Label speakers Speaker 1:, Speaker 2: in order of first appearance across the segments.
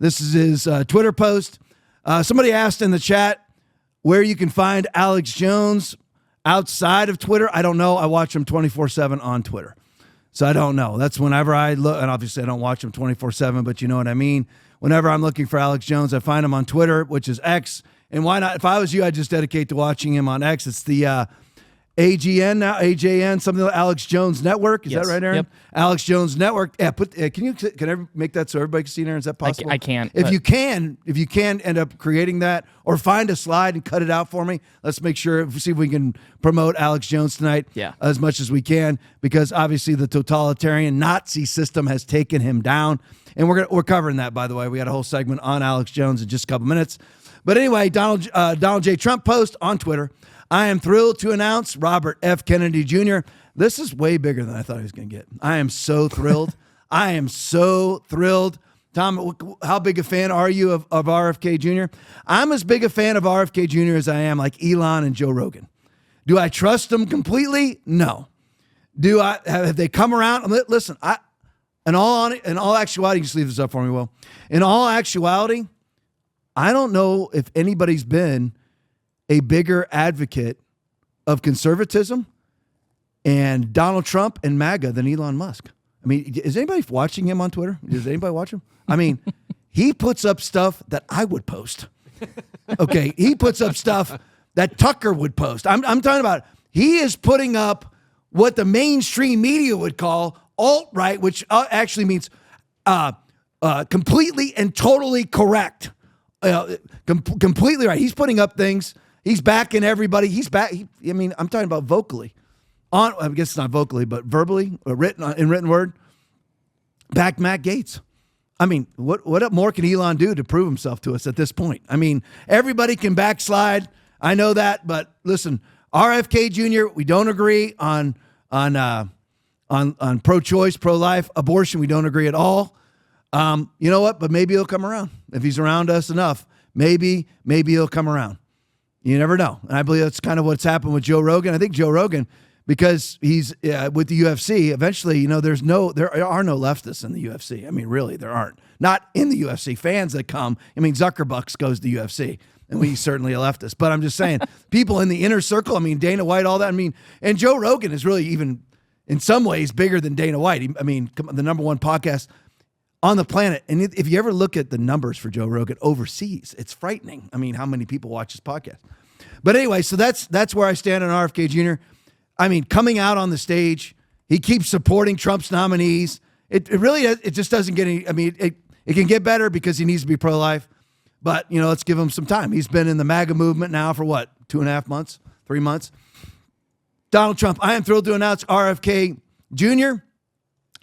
Speaker 1: This is his Twitter post. Somebody asked in the chat where you can find Alex Jones outside of Twitter. I don't know. I watch him 24/7 on Twitter. So I don't know. That's whenever I look, and obviously I don't watch him 24/7, but you know what I mean. Whenever I'm looking for Alex Jones, I find him on Twitter, which is X. And why not? If I was you, I'd just dedicate to watching him on X. It's the AGN now, AJN, something like Alex Jones Network. Is that right, Aaron?
Speaker 2: Yep.
Speaker 1: Alex Jones Network. Yeah, can I make that so everybody can see it, Aaron? Is that possible?
Speaker 2: I can't.
Speaker 1: If you can end up creating that or find a slide and cut it out for me, let's make sure, see if we can promote Alex Jones tonight as much as we can, because obviously the totalitarian Nazi system has taken him down. And we're covering that, by the way. We got a whole segment on Alex Jones in just a couple minutes. But anyway, Donald J. Trump post on Twitter. I am thrilled to announce Robert F. Kennedy Jr. This is way bigger than I thought he was going to get. I am so thrilled. I am so thrilled. Tom, how big a fan are you of RFK Jr.? I'm as big a fan of RFK Jr. as I am like Elon and Joe Rogan. Do I trust them completely? No. Have they come around? Listen, in all actuality, just leave this up for me, Will. In all actuality, I don't know if anybody's been a bigger advocate of conservatism and Donald Trump and MAGA than Elon Musk. I mean, is anybody watching him on Twitter? Does anybody watch him? I mean, he puts up stuff that I would post. Okay, he puts up stuff that Tucker would post. I'm talking about, he is putting up what the mainstream media would call alt-right, which actually means completely and totally correct. Completely right. He's putting up things. He's backing everybody. He's back. I'm talking about vocally. I guess it's not vocally, but verbally, or in written word. Back Matt Gaetz. I mean, what more can Elon do to prove himself to us at this point? I mean, everybody can backslide. I know that, but listen, RFK Jr., we don't agree on pro-choice, pro-life, abortion. We don't agree at all. You know what? But maybe he'll come around. If he's around us enough, maybe he'll come around. You never know. And I believe that's kind of what's happened with Joe Rogan. I think Joe Rogan, because he's with the UFC, eventually, there are no leftists in the UFC. I mean, really, there aren't. Not in the UFC. Fans that come. I mean, Zuckerbucks goes to the UFC, and he's certainly a leftist. But I'm just saying, people in the inner circle, I mean, Dana White, all that. I mean, and Joe Rogan is really even, in some ways, bigger than Dana White. I mean, the number one podcast on the planet. And if you ever look at the numbers for Joe Rogan overseas, it's frightening. I mean, how many people watch his podcast? But anyway, so that's where I stand on RFK Jr. I mean, coming out on the stage, he keeps supporting Trump's nominees. It really, it just doesn't get any, I mean, it can get better because he needs to be pro-life. But, let's give him some time. He's been in the MAGA movement now for what, 2.5 months, 3 months? Donald Trump, I am thrilled to announce RFK Jr.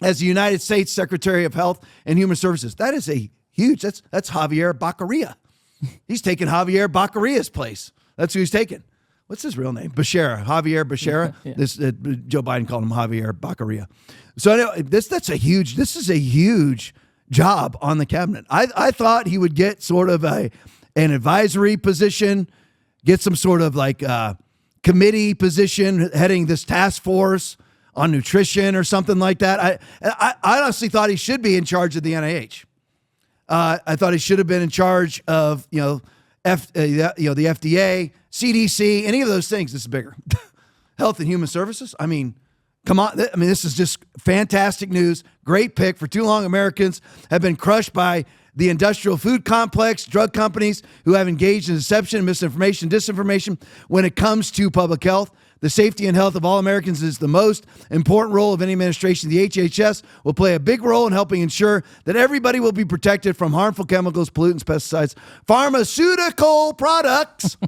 Speaker 1: as the United States Secretary of Health and Human Services. That is a huge, that's Javier Baccaria. He's taking Javier Baccaria's place. That's who he's taking. What's his real name? Javier Becerra. Yeah. Joe Biden called him Javier Baccaria. So anyway, this is a huge job on the cabinet. I thought he would get sort of an advisory position, get some sort of like committee position heading this task force on nutrition or something like that. I honestly thought he should be in charge of the NIH. I thought he should have been in charge of the FDA, CDC, any of those things. This is bigger. Health and Human Services. I mean, come on. I mean, this is just fantastic news. Great pick. For too long, Americans have been crushed by the industrial food complex, drug companies who have engaged in deception, misinformation, disinformation when it comes to public health. The safety and health of all Americans is the most important role of any administration. The HHS will play a big role in helping ensure that everybody will be protected from harmful chemicals, pollutants, pesticides, pharmaceutical products,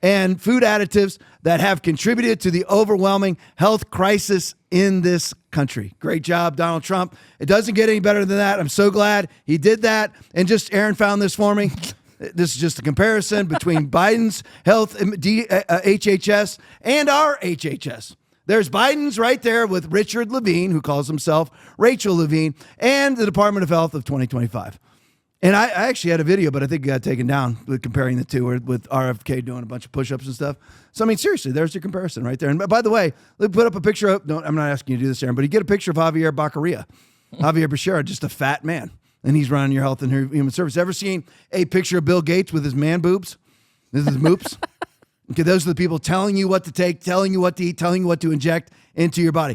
Speaker 1: and food additives that have contributed to the overwhelming health crisis in this country. Great job, Donald Trump. It doesn't get any better than that. I'm so glad he did that. And just Aaron found this for me. This is just a comparison between Biden's health HHS and our HHS. There's Biden's right there with Richard Levine, who calls himself Rachel Levine, and the Department of Health of 2025. And I actually had a video, but I think it got taken down with comparing the two, with RFK doing a bunch of push-ups and stuff. So, I mean, seriously, there's your comparison right there. And by the way, let's put up a picture of, I'm not asking you to do this, Aaron, but you get a picture of Javier Baccaria. Javier Becerra, just a fat man. and he's running your health and human service. Ever seen a picture of Bill Gates with his man boobs? This is moops. Okay, those are the people telling you what to take, telling you what to eat, telling you what to inject into your body.